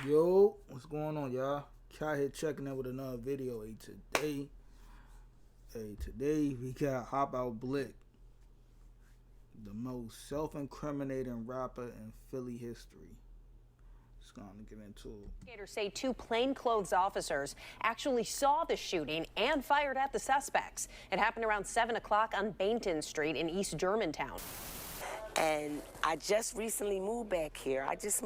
Yo, what's going on, y'all? Kai here checking in with another video. Today we got HopOutBlick, the most self-incriminating rapper in Philly history. Just gonna get into it. Investigators say two plainclothes officers actually saw the shooting and fired at the suspects. It happened around 7 o'clock on Bainton Street in East Germantown. And I just recently moved back here. I just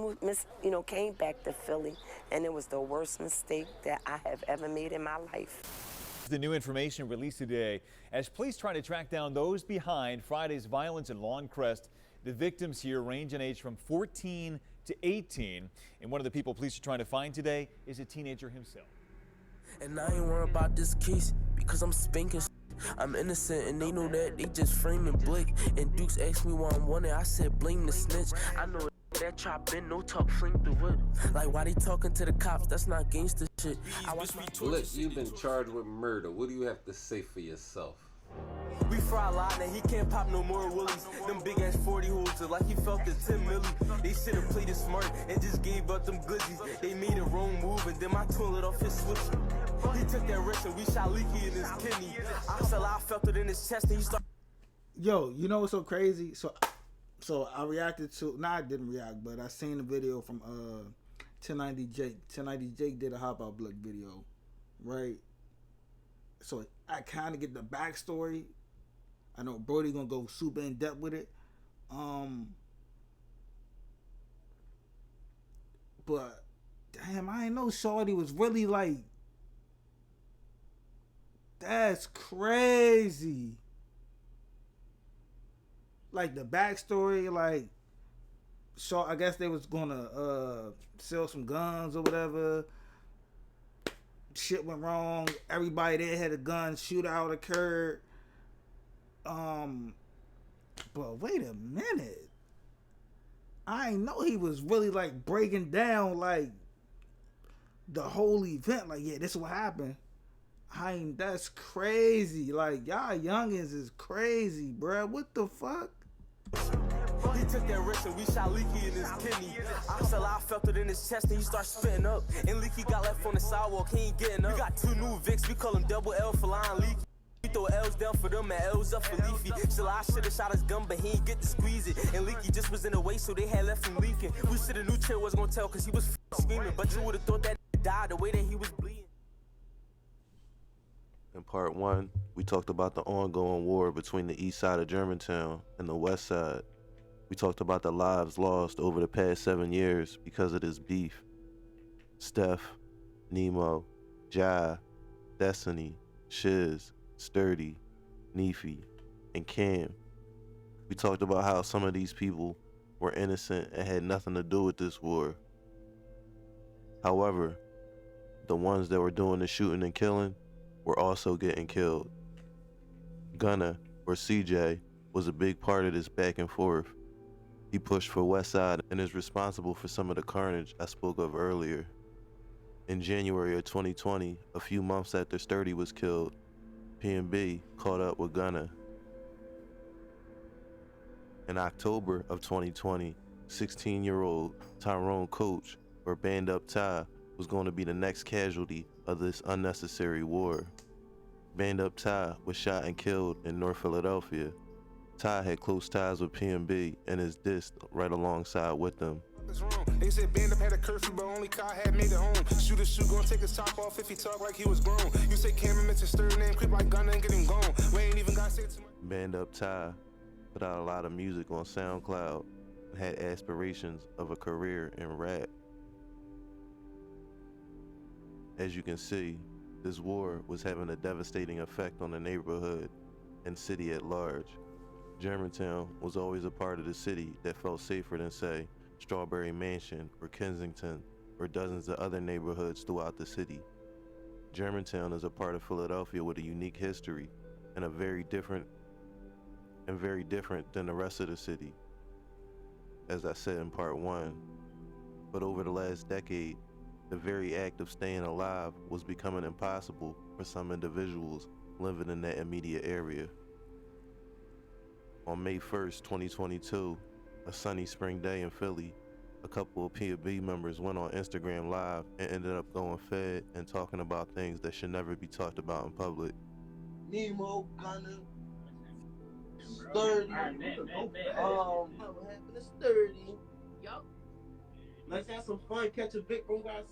came back to Philly, and it was the worst mistake that I have ever made in my life. The new information released today as police try to track down those behind Friday's violence in Lawncrest. The victims here range in age from 14 to 18. And one of the people police are trying to find today is a teenager himself. And I ain't worried about this case because I'm spanking. I'm innocent and they know that. They just framing Blick. And Dukes asked me why I'm wanted. I said blame the snitch. I know that trap been no talk, fling the whip. Like why they talking to the cops? That's not gangster shit. Blick, you've been charged with murder. What do you have to say for yourself? We fry a lot and he can't pop no more willies. Them big ass 40 holes like he felt the 10 milli. They should've played it smart and just gave up them glizzies. They made a wrong move and then I tore it off his switch. He took that risk and we shot leaky in his kidney. I felt it in his chest and he started. Yo, you know what's so crazy? So I reacted to, I didn't react, but I seen the video from 1090 Jake. 1090 Jake did a HopOutBlick video, right? So I kind of get the backstory. I know Brody gonna go super in depth with it. But damn, I didn't know Shorty was really like. That's crazy. Like the backstory, like, so I guess they was gonna sell some guns or whatever. Shit went wrong. Everybody there had a gun. Shootout occurred. But wait a minute. I ain't know he was really like breaking down like the whole event. Like, yeah, this is what happened. That's crazy. Like, y'all youngins is crazy, bruh. What the fuck? He took that risk and we shot Leaky in his kidney. I felt it in his chest and he started spitting up. And Leaky got left on the sidewalk, he ain't getting up. We got two new Vicks, we call him Double L for lying Leaky. We throw L's down for them and L's up for Leafy. Still I should've shot his gun, but he ain't get to squeeze it. And Leaky just was in the way, so they had left him leaking. We said the new chair was gonna tell cause he was screaming. But you would've thought that died the way that he was bleeding. In part one, we talked about the ongoing war between the east side of Germantown and the west side. We talked about the lives lost over the past 7 years because of this beef. Steph, Nemo, Jai, Destiny, Shiz, Sturdy, Neefy, and Cam. We talked about how some of these people were innocent and had nothing to do with this war. However, the ones that were doing the shooting and killing were also getting killed. Gunna, or CJ, was a big part of this back and forth. He pushed for Westside and is responsible for some of the carnage I spoke of earlier. In January of 2020, a few months after Sturdy was killed, P&B caught up with Gunna. In October of 2020, 16-year-old Tyrone Coach, or Band Up Ty, was going to be the next casualty of this unnecessary war. Band Up Ty was shot and killed in North Philadelphia. Ty had close ties with P&B and is dissed right alongside with them. They said Band Up had a curfew, but only Kai had made it home. Shooter gonna take his top off if he talk like he was grown. You say Cameron mention Sturdy name, creep like Gunna and get him gone. We ain't even gotta say too much. Band Up Ty put out a lot of music on SoundCloud and had aspirations of a career in rap. As you can see, this war was having a devastating effect on the neighborhood and city at large. Germantown was always a part of the city that felt safer than, say, Strawberry Mansion or Kensington or dozens of other neighborhoods throughout the city. Germantown is a part of Philadelphia with a unique history and very different than the rest of the city, as I said in part one. But over the last decade, the very act of staying alive was becoming impossible for some individuals living in that immediate area. On May 1st, 2022, a sunny spring day in Philly, A couple of PNB members went on Instagram Live and ended up going fed and talking about things that should never be talked about in public. Nemo, Gunner, Sturdy. What happened to Sturdy? Yup. Let's have some fun, catch a big bro, guys.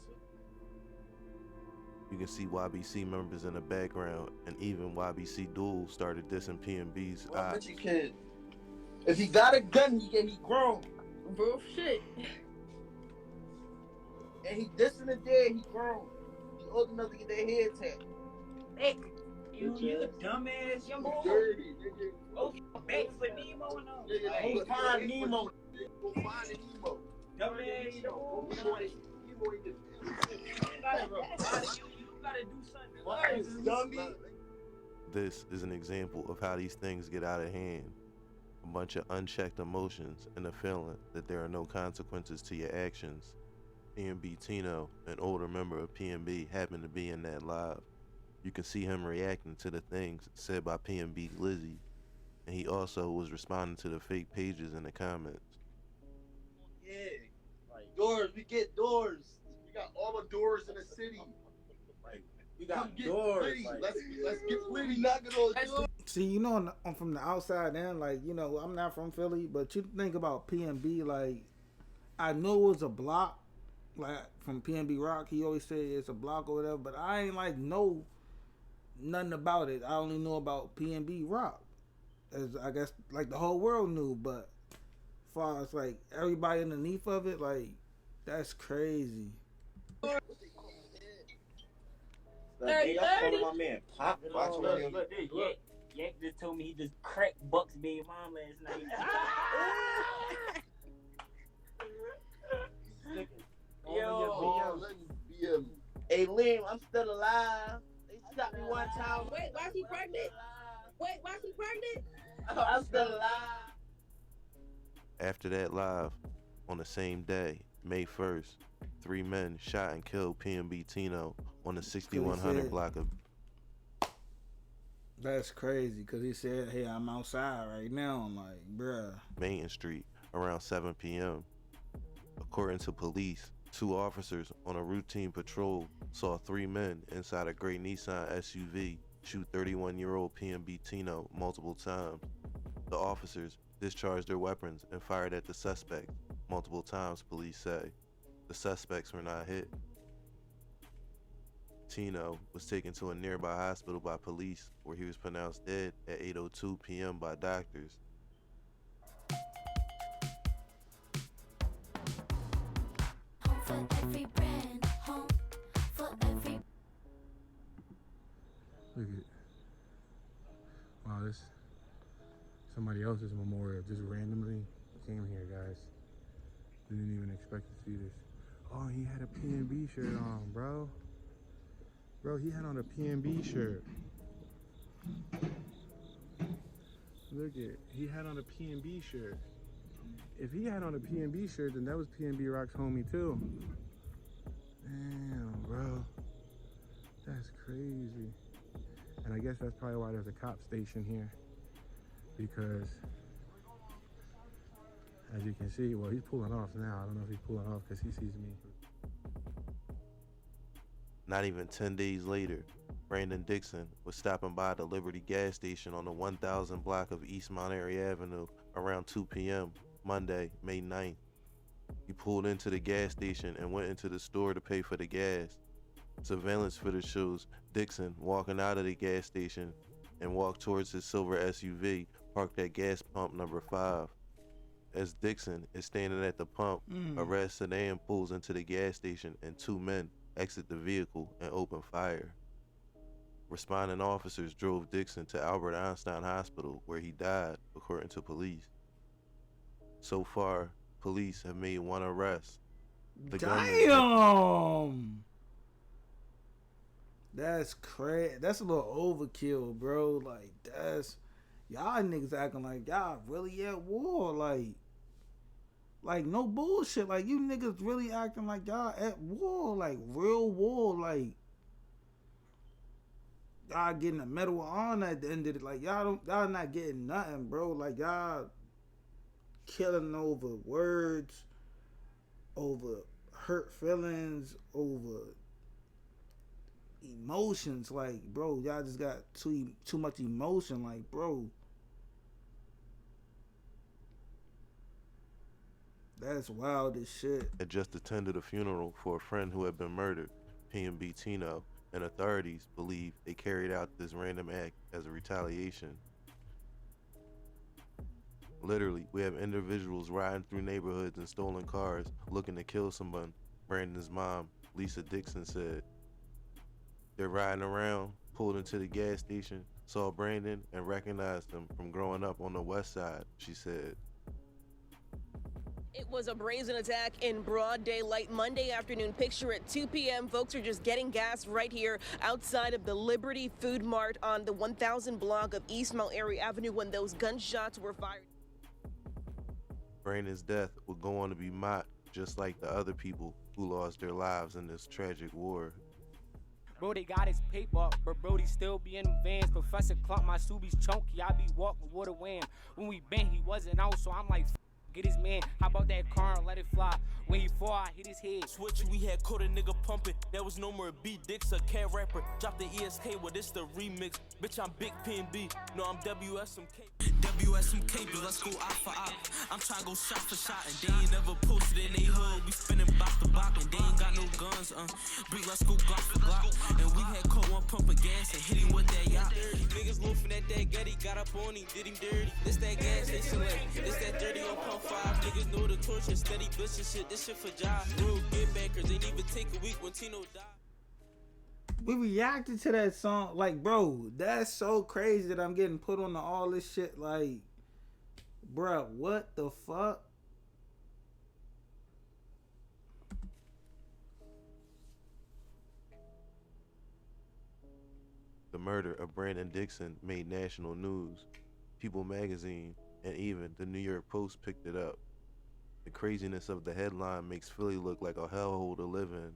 You can see YBC members in the background, and even YBC Duel started dissing PNB's Well, but you kid. If he got a gun, he grown. Bro, shit. And he dissing the dead, he grown. He old enough to get their head tapped. Hey, you a dumbass young boy. Dirty, nigga. Oh, back for Nemo and all. Nigga, go find Nemo. Go find Nemo. Dumbass young boy. You gotta do something. This is an example of how these things get out of hand. A bunch of unchecked emotions and a feeling that there are no consequences to your actions. PNB Tino, an older member of PNB, happened to be in that live. You can see him reacting to the things said by PNB Lizzie, and he also was responding to the fake pages in the comments. Yeah, doors, we get doors. We got all the doors in the city. We got doors. Let's get Flitty knocking on doors. See, you know, I'm from the outside in, like, you know, I'm not from Philly, but you think about PNB, like, I know it was a block, like, from PNB Rock, he always say it's a block or whatever, but I ain't, like, know nothing about it. I only know about PNB Rock, as I guess, like, the whole world knew, but as far as, like, everybody underneath of it, like, that's crazy. 30. My man, Pop, Look, Yak just told me he just cracked Buck's baby mom last night. Yo, hey Liam, I'm still alive. They shot me one time. Wait, why she pregnant? I'm still alive. After that live, on the same day, May 1st, 3 men shot and killed PNB Tino on the 6100 block of... That's crazy, because he said, hey, I'm outside right now. I'm like, bruh. Main Street around 7 p.m. According to police, 2 officers on a routine patrol saw 3 men inside a gray Nissan SUV shoot 31-year-old PNB Tino multiple times. The officers discharged their weapons and fired at the suspect multiple times, police say. The suspects were not hit. Tino was taken to a nearby hospital by police where he was pronounced dead at 8:02 p.m. by doctors. Home for every brand, home for every... Look at, wow, this somebody else's memorial just randomly came here, guys. Didn't even expect to see this. Oh, he had a PNB shirt on, bro. Bro, he had on a PNB shirt. Look at, he had on a PNB shirt. If he had on a PNB shirt, then that was PNB Rock's homie too. Damn, bro. That's crazy. And I guess that's probably why there's a cop station here. Because, as you can see, well, he's pulling off now. I don't know if he's pulling off because he sees me. Not even 10 days later, Brandon Dixon was stopping by the Liberty gas station on the 1000 block of East Monterey Avenue around 2 p.m. Monday, May 9th. He pulled into the gas station and went into the store to pay for the gas. Surveillance footage shows Dixon walking out of the gas station and walked towards his silver SUV parked at gas pump number 5. As Dixon is standing at the pump, a red sedan pulls into the gas station and 2 men exit the vehicle and open fire. Responding officers drove Dixon to Albert Einstein Hospital where he died, according to police. So far, police have made 1 arrest. Damn! That's crazy. That's a little overkill, bro. Like, that's... Y'all niggas acting like y'all really at war. Like no bullshit. Like, you niggas really acting like y'all at war. Like, real war. Like, y'all getting a medal of honor at the end of it. Like, y'all not getting nothing, bro. Like, y'all killing over words. over hurt feelings, over emotions. Like, bro, y'all just got too much emotion. Like, bro, that's wild as shit. Had just attended a funeral for a friend who had been murdered, P&B Tino, and authorities believe they carried out this random act as a retaliation. Literally, we have individuals riding through neighborhoods in stolen cars looking to kill someone, Brandon's mom, Lisa Dixon, said. They're riding around, pulled into the gas station, saw Brandon, and recognized him from growing up on the west side, she said. It was a brazen attack in broad daylight Monday afternoon. Picture at 2 p.m. Folks are just getting gas right here outside of the Liberty Food Mart on the 1000 block of East Mulberry Avenue when those gunshots were fired. Brandon's death would go on to be mocked just like the other people who lost their lives in this tragic war. Bro, they got his paper, but Brody still be in them vans. Professor Clump, my Subi's chunky. I be walking with a wham. When we been, he wasn't out, so I'm like, get his man. How about that car and let it fly? When he fall, I hit his head. Switch, we had caught a nigga pumping. There was no more B Dicks, a cat rapper. Drop the ESK, well, this the remix. Bitch, I'm Big P&B. No, I'm WSMK. WSMK, but let's go eye for eye. I'm trying to go shot for shot, and they ain't never posted in they hood. We spinning block to block, and they ain't got no guns. Big, let's go Glock for Glock. And we had caught one pump of gas and hit him with that yacht. Niggas loafing at that Getty, got up on him, did him dirty. This that gas station like, this that 30 on pump 5. Niggas know the torture, steady bitch shit. This shit for jobs. Real get backers, ain't even take a week when Tino died. We reacted to that song. Like, bro, that's so crazy that I'm getting put on to all this shit. Like, bruh, what the fuck? The murder of Brandon Dixon made national news. People magazine and even the New York Post picked it up. The craziness of the headline makes Philly look like a hellhole to live in.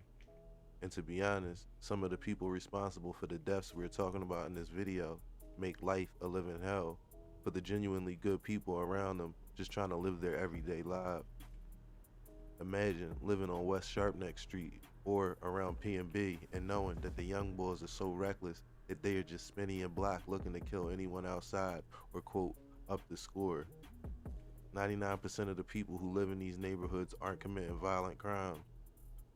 And to be honest, some of the people responsible for the deaths we're talking about in this video make life a living hell for the genuinely good people around them just trying to live their everyday lives. Imagine living on West Sharpneck Street or around P&B and knowing that the young boys are so reckless that they are just spinning and block looking to kill anyone outside or, quote, up the score. 99% of the people who live in these neighborhoods aren't committing violent crimes.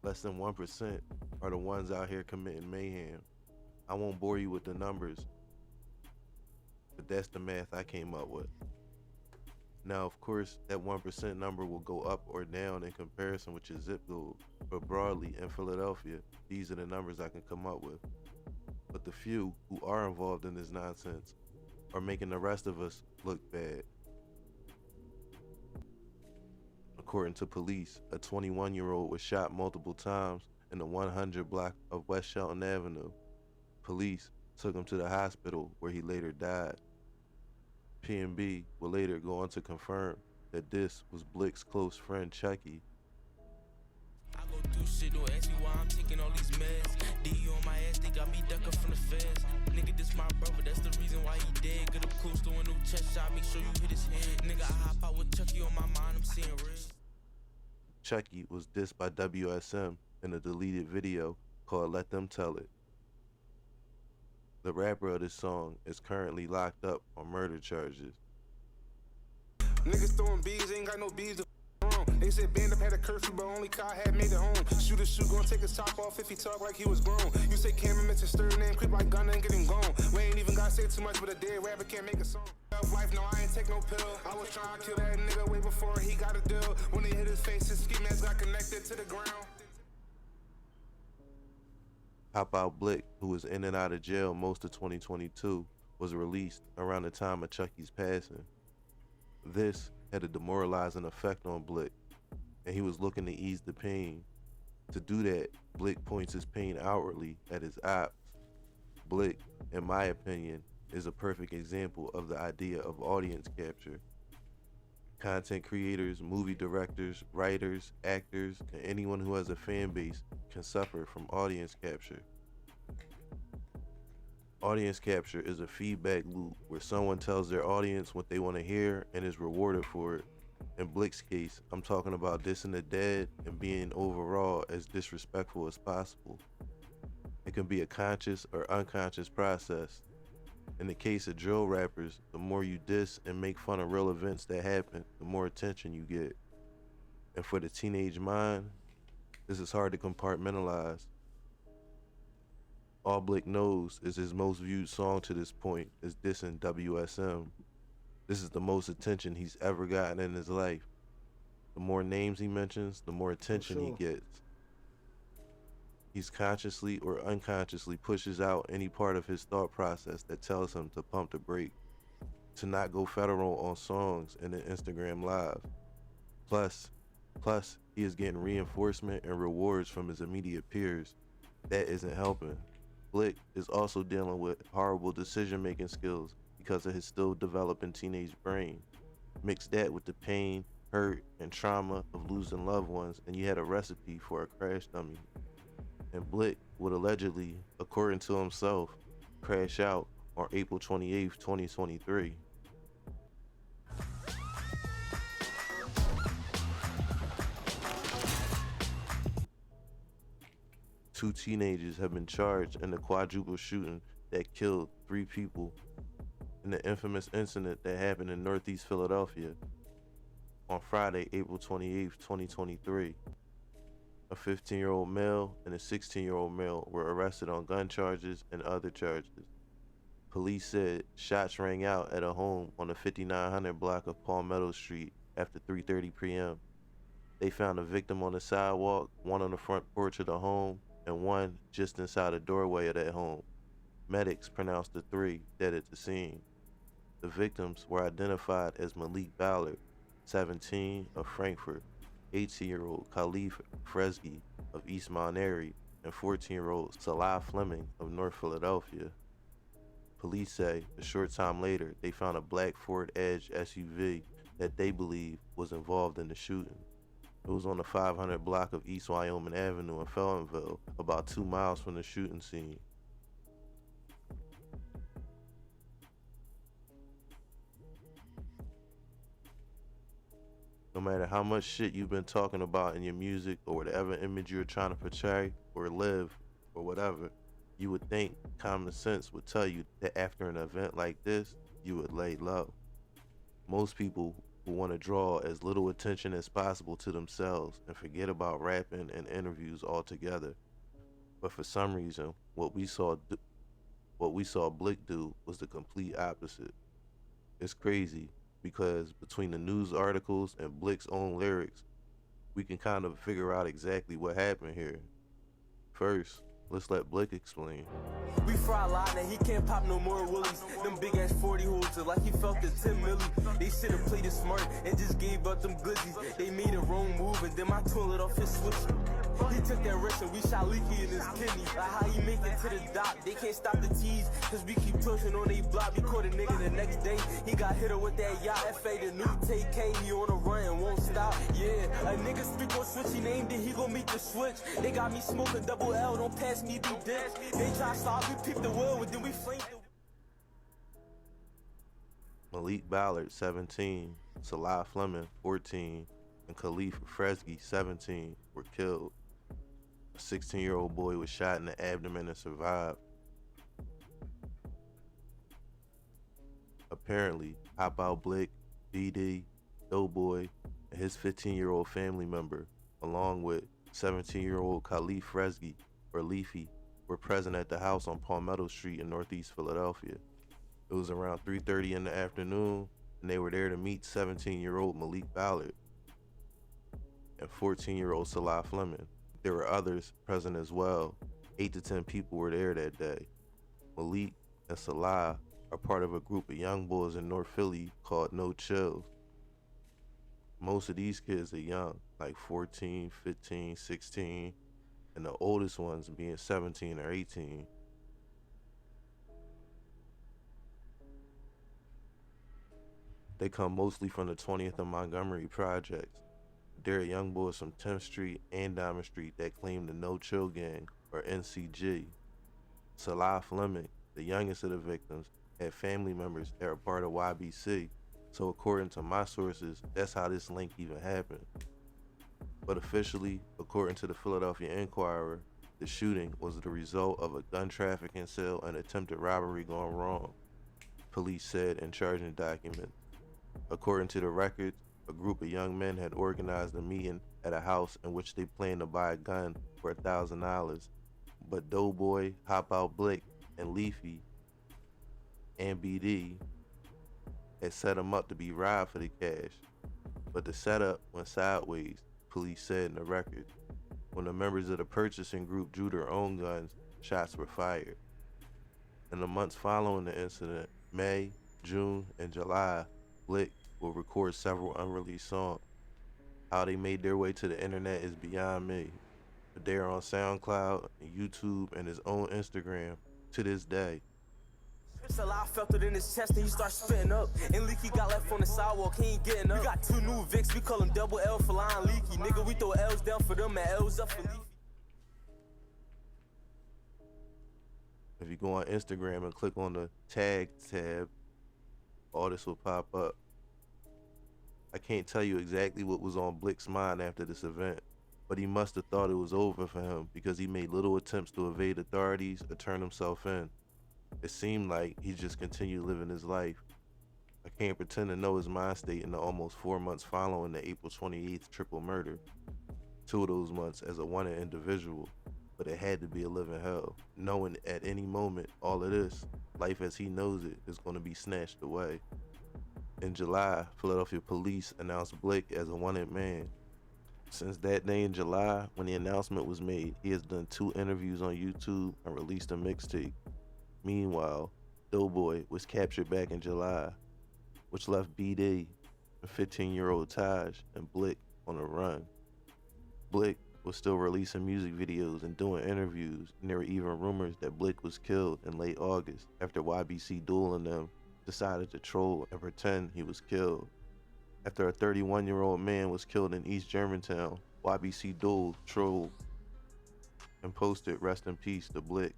Less than 1% are the ones out here committing mayhem. I won't bore you with the numbers, but that's the math I came up with. Now, of course, that 1% number will go up or down in comparison with your zip code, but broadly in Philadelphia, these are the numbers I can come up with. But the few who are involved in this nonsense are making the rest of us look bad. According to police, a 21-year-old was shot multiple times in the 100 block of West Shelton Avenue. Police took him to the hospital where he later died. P&B will later go on to confirm that this was Blick's close friend Chucky. I go through shit, don't ask me why I'm taking all these meds. D on my ass, they got me ducking from the feds. Nigga, this my brother, that's the reason why he dead. Get up close to a new chest shot, make sure you hit his head. Nigga, I hop out with Chucky on my mind, I'm seeing red. Chucky was dissed by WSM in a deleted video called Let Them Tell It. The rapper of this song is currently locked up on murder charges. Niggas throwing bees, ain't got no bees to wrong. They said band up had a curfew, but only Kai had made it home. Shoot a shoe, gonna take his top off if he talk like he was grown. You say Cameron Mr. Stir name, creep like Gunna and get him gone. We ain't even gotta say too much, but a dead rapper can't make a song. Life, no, I ain't take no pill. I was trying to kill that nigga way before he got a deal. When he hit his face, his ski mask got connected to the ground. HopOutBlick, who was in and out of jail most of 2022, was released around the time of Chucky's passing. This had a demoralizing effect on Blick, and he was looking to ease the pain. To do that, Blick points his pain outwardly at his ops. Blick, in my opinion, is a perfect example of the idea of audience capture. Content creators, movie directors, writers, actors, and anyone who has a fan base can suffer from audience capture. Audience capture is a feedback loop where someone tells their audience what they want to hear and is rewarded for it. In Blick's case, I'm talking about dissing the dead and being overall as disrespectful as possible. It can be a conscious or unconscious process. In the case of drill rappers, the more you diss and make fun of real events that happen, the more attention you get. And for the teenage mind, this is hard to compartmentalize. All Blick Knows is his most viewed song to this point is dissing WSM. This is the most attention he's ever gotten in his life. The more names he mentions, the more attention he gets. He's consciously or unconsciously pushes out any part of his thought process that tells him to pump the brake, to not go federal on songs and an Instagram live. Plus, he is getting reinforcement and rewards from his immediate peers. That isn't helping. Blick is also dealing with horrible decision-making skills because of his still developing teenage brain. Mix that with the pain, hurt, and trauma of losing loved ones, and you had a recipe for a crash dummy. And Blick would allegedly, according to himself, crash out on April 28th, 2023. Two teenagers have been charged in the quadruple shooting that killed 3 people in the infamous incident that happened in Northeast Philadelphia on Friday, April 28th, 2023. A 15-year-old male and a 16-year-old male were arrested on gun charges and other charges. Police said shots rang out at a home on the 5900 block of Palmetto Street after 3:30 p.m. They found a victim on the sidewalk, one on the front porch of the home, and one just inside the doorway of that home. Medics pronounced the 3 dead at the scene. The victims were identified as Malik Ballard, 17, of Frankfurt, 18-year-old Khalif Fresgy of East Mount Airy, and 14-year-old Salah Fleming of North Philadelphia. Police say a short time later they found a black Ford Edge SUV that they believe was involved in the shooting. It was on the 500 block of East Wyoming Avenue in Feltonville, about 2 miles from the shooting scene. No matter how much shit you've been talking about in your music or whatever image you're trying to portray or live or whatever, you would think common sense would tell you that after an event like this, you would lay low. Most people who want to draw as little attention as possible to themselves and forget about rapping and interviews altogether. But for some reason, what we saw Blick do was the complete opposite. It's crazy because between the news articles and Blick's own lyrics, we can kind of figure out exactly what happened here. First, let's let Blick explain. We fry a lot and he can't pop no more willies. Them big ass 40 holes like he felt the 10 milli. They should've played it smart and just gave up them glizzies. They made a wrong move and then my toilet off his switch. He took that risk and we shot leaky in his kidney. Like how he make it to the dock. They can't stop the tease cause we keep pushing on they block. We caught a nigga the next day. He got hit up with that yacht. FA the new take K. He on a run and won't stop. Yeah, a nigga speak on switch. He named it. He gon' meet the switch. They got me smoking double L. Don't pass me the dick. They try to stop. We peep the wheel and then we flame the... Malik Ballard, 17, Salah Fleming, 14, and Khalif Fresgy, 17, were killed. A 16-year-old boy was shot in the abdomen and survived. Apparently, HopOutBlick-The, Doughboy, and his 15-year-old family member, along with 17-year-old Khalif Fresgy, or Leafy, were present at the house on Palmetto Street in Northeast Philadelphia. It was around 3:30 in the afternoon, and they were there to meet 17-year-old Malik Ballard and 14-year-old Salah Fleming. There were others present as well. 8 to 10 people were there that day. Malik and Salah are part of a group of young boys in North Philly called No Chills. Most of these kids are young, like 14, 15, 16, and the oldest ones being 17 or 18. They come mostly from the 20th and Montgomery projects. There are young boys from 10th Street and Diamond Street that claim the No Chill Gang, or NCG. Salah Fleming, the youngest of the victims, had family members that are part of YBC, So according to my sources, that's how this link even happened. But officially, according to the Philadelphia Inquirer, the shooting was the result of a gun trafficking cell and attempted robbery gone wrong, police said in charging documents. According to the records, a group of young men had organized a meeting at a house in which they planned to buy a gun for $1,000, but Doughboy, HopOutBlick, and Leafy and BD had set them up to be robbed for the cash. But the setup went sideways, police said in the record. When the members of the purchasing group drew their own guns, shots were fired. In the months following the incident, May, June, and July, Blick will record several unreleased songs. How they made their way to the internet is beyond me, but they are on SoundCloud, YouTube, and his own Instagram to this day. I felt it in his chest and he start spitting up. And Leaky got left on the sidewalk, he ain't getting up. We got 2 new Vicks, we call him double L for line Leaky. Nigga, we throw L's down for them and L's up for Leafy. If you go on Instagram and click on the tag tab, all this will pop up. I can't tell you exactly what was on Blick's mind after this event, but he must have thought it was over for him because he made little attempts to evade authorities or turn himself in. It seemed like he just continued living his life. I can't pretend to know his mind state in the almost 4 months following the April 28th triple murder. 2 of those months as a wanted individual, but it had to be a living hell, knowing at any moment all of this, life as he knows it, is going to be snatched away. In July, Philadelphia police announced Blick as a wanted man. Since that day in July, when the announcement was made, he has done 2 interviews on YouTube and released a mixtape. Meanwhile, Doughboy was captured back in July, which left BD and 15-year-old Taj and Blick on the run. Blick was still releasing music videos and doing interviews, and there were even rumors that Blick was killed in late August after YBC Duel and them decided to troll and pretend he was killed. After a 31-year-old man was killed in East Germantown, YBC Duel trolled and posted "Rest in peace" to Blick.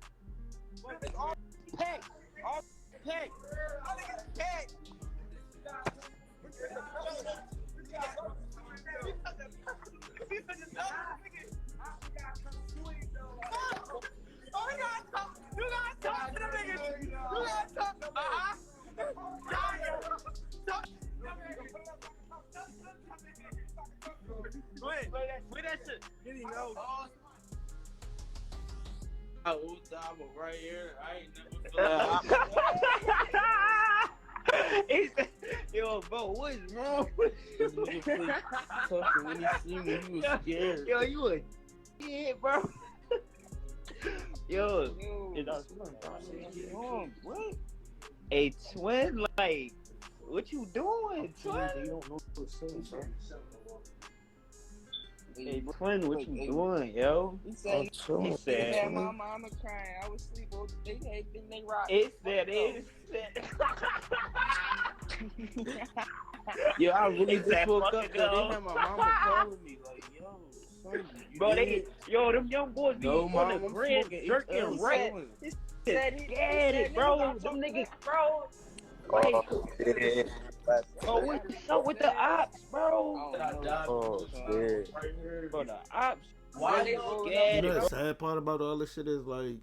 Hey! All hey! Hey! You gotta talk to the niggas! You gotta talk! Go ahead, play that shit. Did he know? I will die right here. I ain't never yo, bro, what is wrong with you? When he see me, he was scared. Yo, you a kid, bro. Yo, what? A twin, like, what you doing, twin? You don't know what to say, bro. Hey, twin, what you doing, yo? He said my mama crying. I was asleep. They rock. It's that. Yo, I really just woke up. They had my mama calling me like, yo, son, bro, yo, them young boys be on the grid jerking right. He said he get it, bro. Them niggas, bro. Like, oh, what's up with the ops, bro? Oh, shit. Bro, the ops. Why they scared? You know the sad part about all this shit is, like,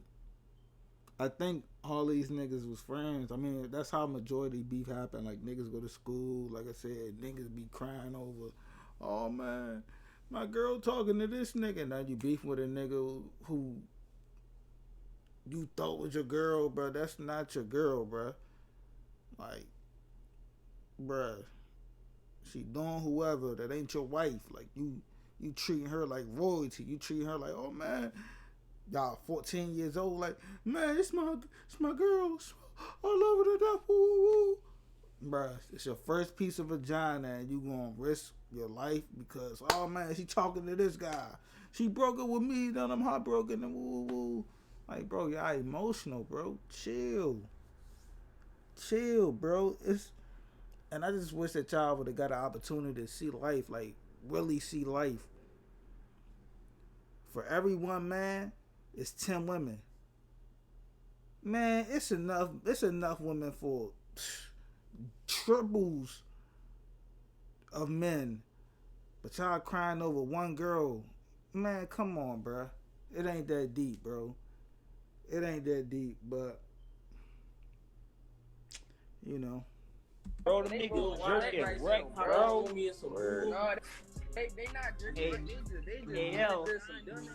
I think all these niggas was friends. I mean, that's how majority beef happen. Like, niggas go to school. Like I said, niggas be crying over, oh, man, my girl talking to this nigga. Now you beef with a nigga who you thought was your girl, bro. That's not your girl, bro. Like, bruh, she doing whoever, that ain't your wife. Like, you treating her like royalty. You treating her like, oh man, y'all 14 years old, like, man, it's my girl. I love her to death. Woo, woo. Bruh, it's your first piece of vagina and you gonna risk your life because, oh man, she talking to this guy. She broke it with me, then I'm heartbroken and woo, woo, woo. Like, bro, y'all emotional, bro. Chill, bro. And I just wish that y'all would have got an opportunity to see life, like really see life. For every one man, it's 10 women. Man, it's enough women for triples of men, but y'all crying over one girl. Man, come on, bruh. It ain't that deep, bro. It ain't that deep, but you know. Bro, the niggas jerking wreck, bro. They not drinking. Yeah.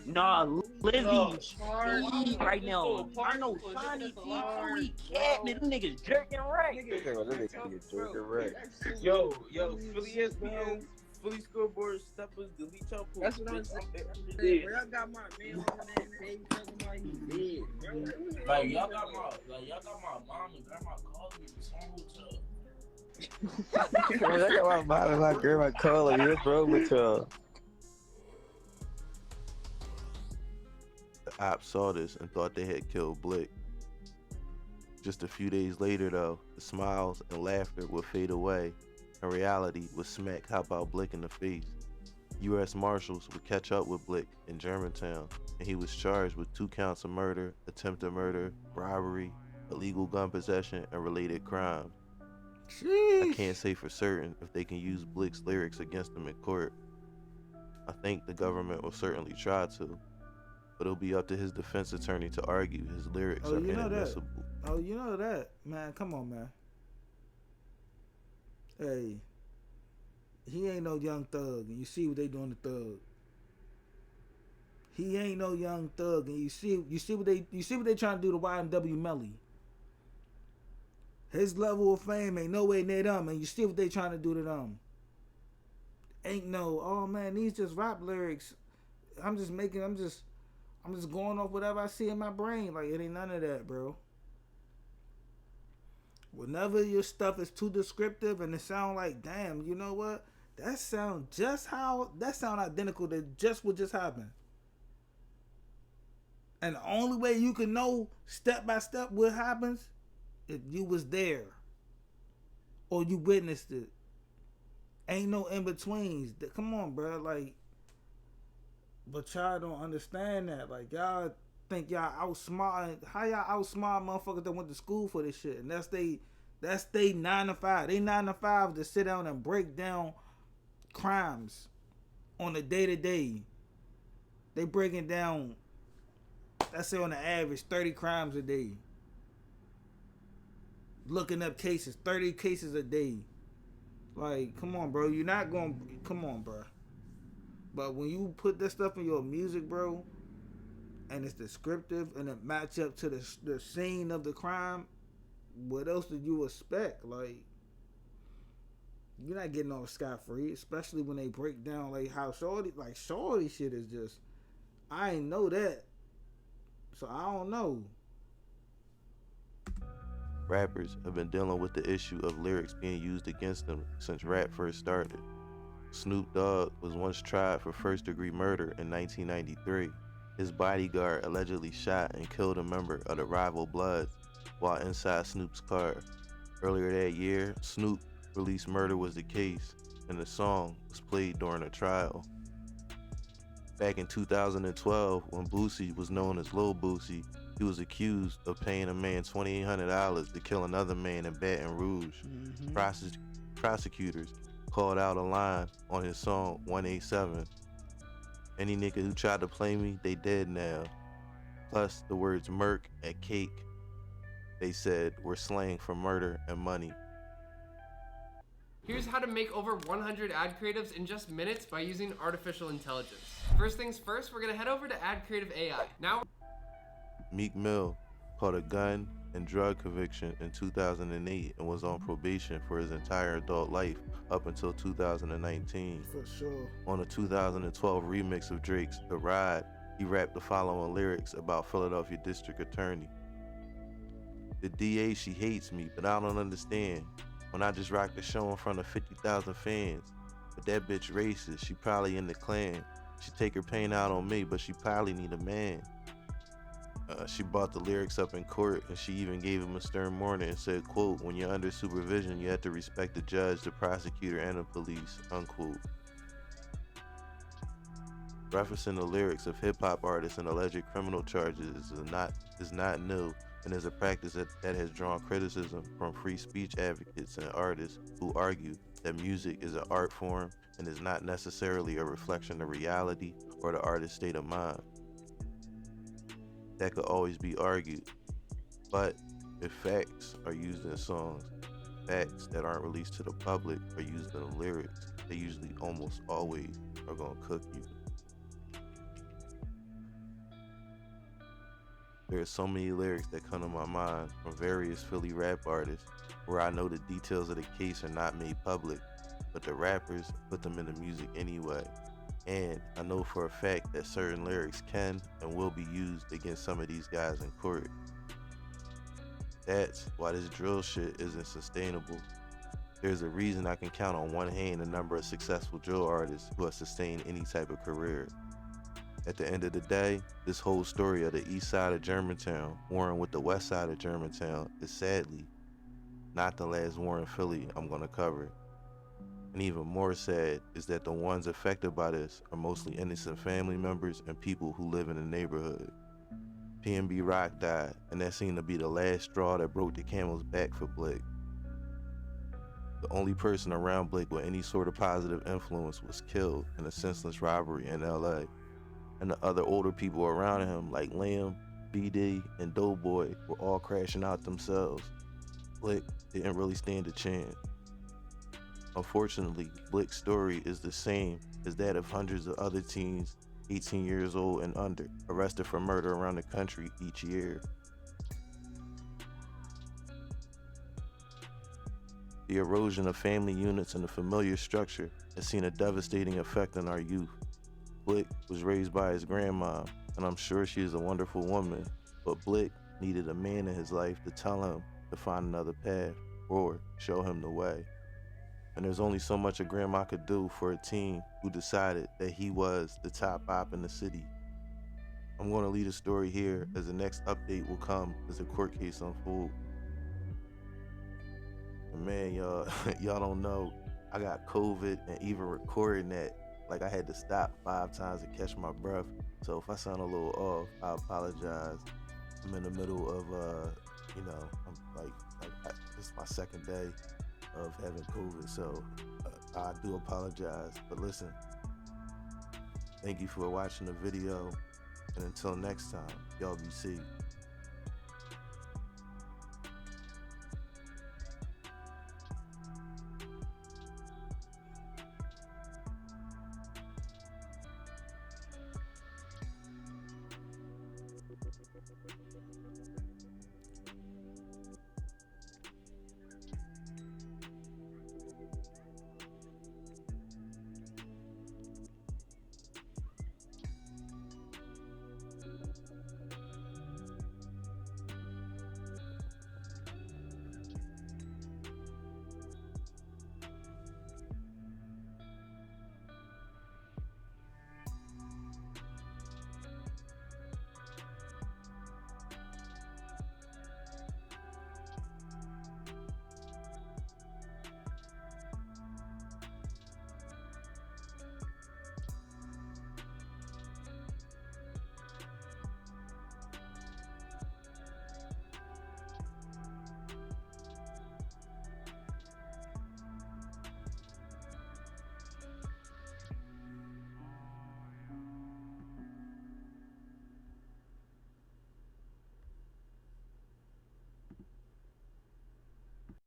Nah, Lizzie speed right now. I know Sonny T2, cat, man. Them niggas jerking wreck. Yo, Philly ESPN, Philly scoreboard, steppers, delete your post. That's what I'm saying. Bro, y'all got my man on that page talking about he dead, bro. Like y'all got my mom and grandma calling me this whole hotel. I got my mom and my grandma calling me. What's wrong with y'all? The ops saw this and thought they had killed Blick. Just a few days later, though, the smiles and laughter would fade away, and reality would smack HopOutBlick in the face. U.S. Marshals would catch up with Blick in Germantown, and he was charged with 2 counts of murder, attempted murder, robbery, illegal gun possession, and related crimes. I can't say for certain if they can use Blick's lyrics against him in court. I think the government will certainly try to, but it'll be up to his defense attorney to argue his lyrics are inadmissible. Oh, you know that. Man, come on, man. Hey, he ain't no young thug, and you see what they doing to Thug. He ain't no young thug, and you see what they trying to do to YNW Melly. His level of fame ain't no way near them, and you see what they trying to do to them. Ain't no, oh man, these just rap lyrics. I'm just going off whatever I see in my brain. Like, it ain't none of that, bro. Whenever your stuff is too descriptive and it sound like, damn, you know what? That sound identical to just what just happened. And the only way you can know step by step what happens, if you was there or you witnessed it. Ain't no in-betweens. Come on, bro. Like, but y'all don't understand that. Like, y'all think y'all outsmart. How y'all outsmart motherfuckers that went to school for this shit? And that's they 9 to 5. They 9 to 5 to sit down and break down crimes on a day-to-day. They breaking down, let's say on the average, 30 crimes a day. Looking up cases, 30 cases a day. Like, come on, bro. You're not going to... Come on, bro. But when you put that stuff in your music, bro, and it's descriptive and it match up to the scene of the crime, what else did you expect? Like, you're not getting off scot-free, especially when they break down, like, how shorty shit is just... I ain't know that. So, I don't know. Rappers have been dealing with the issue of lyrics being used against them since rap first started. Snoop Dogg was once tried for first-degree murder in 1993. His bodyguard allegedly shot and killed a member of the rival Bloods while inside Snoop's car. Earlier that year, Snoop released Murder Was the Case, and the song was played during a trial. Back in 2012, when Boosie was known as Lil Boosie, he was accused of paying a man $2,800 to kill another man in Baton Rouge. Prosecutors called out a line on his song 187. Any nigga who tried to play me, they dead now. Plus the words Merc and Cake, they said, were slang for murder and money. Here's how to make over 100 ad creatives in just minutes by using artificial intelligence. First things first, we're gonna head over to Ad Creative AI. Now, Meek Mill caught a gun and drug conviction in 2008 and was on probation for his entire adult life up until 2019. For sure. On a 2012 remix of Drake's The Ride, he rapped the following lyrics about Philadelphia District Attorney. The DA, she hates me, but I don't understand. When I just rocked the show in front of 50,000 fans. But that bitch racist, she probably in the Klan. She take her pain out on me, but she probably need a man. She brought the lyrics up in court, and she even gave him a stern warning and said, quote, when you're under supervision, you have to respect the judge, the prosecutor, and the police, unquote. Referencing the lyrics of hip-hop artists and alleged criminal charges is not new, and is a practice that has drawn criticism from free speech advocates and artists who argue that music is an art form and is not necessarily a reflection of reality or the artist's state of mind. That could always be argued, but if facts are used in songs, facts that aren't released to the public are used in the lyrics, they usually almost always are gonna cook you. There are so many lyrics that come to my mind from various Philly rap artists where I know the details of the case are not made public, but the rappers put them in the music anyway. And I know for a fact that certain lyrics can and will be used against some of these guys in court. That's why this drill shit isn't sustainable. There's a reason I can count on one hand the number of successful drill artists who have sustained any type of career. At the end of the day, this whole story of the east side of Germantown warring with the west side of Germantown is sadly not the last war in Philly I'm gonna cover. And even more sad is that the ones affected by this are mostly innocent family members and people who live in the neighborhood. PNB Rock died, and that seemed to be the last straw that broke the camel's back for Blick. The only person around Blick with any sort of positive influence was killed in a senseless robbery in LA. And the other older people around him, like Lamb, BD, and Doughboy, were all crashing out themselves. Blick didn't really stand a chance. Unfortunately, Blick's story is the same as that of hundreds of other teens 18 years old and under, arrested for murder around the country each year. The erosion of family units and the familiar structure has seen a devastating effect on our youth. Blick was raised by his grandma, and I'm sure she is a wonderful woman, but Blick needed a man in his life to tell him to find another path or show him the way. And there's only so much a grandma could do for a teen who decided that he was the top op in the city. I'm going to leave the story here as the next update will come as the court case unfolds. And man, y'all don't know, I got COVID, and even recording that, like I had to stop 5 times to catch my breath. So if I sound a little off, I apologize. I'm in the middle of, this is my second day of having COVID, so I do apologize. But listen, thank you for watching the video, and until next time, y'all be safe.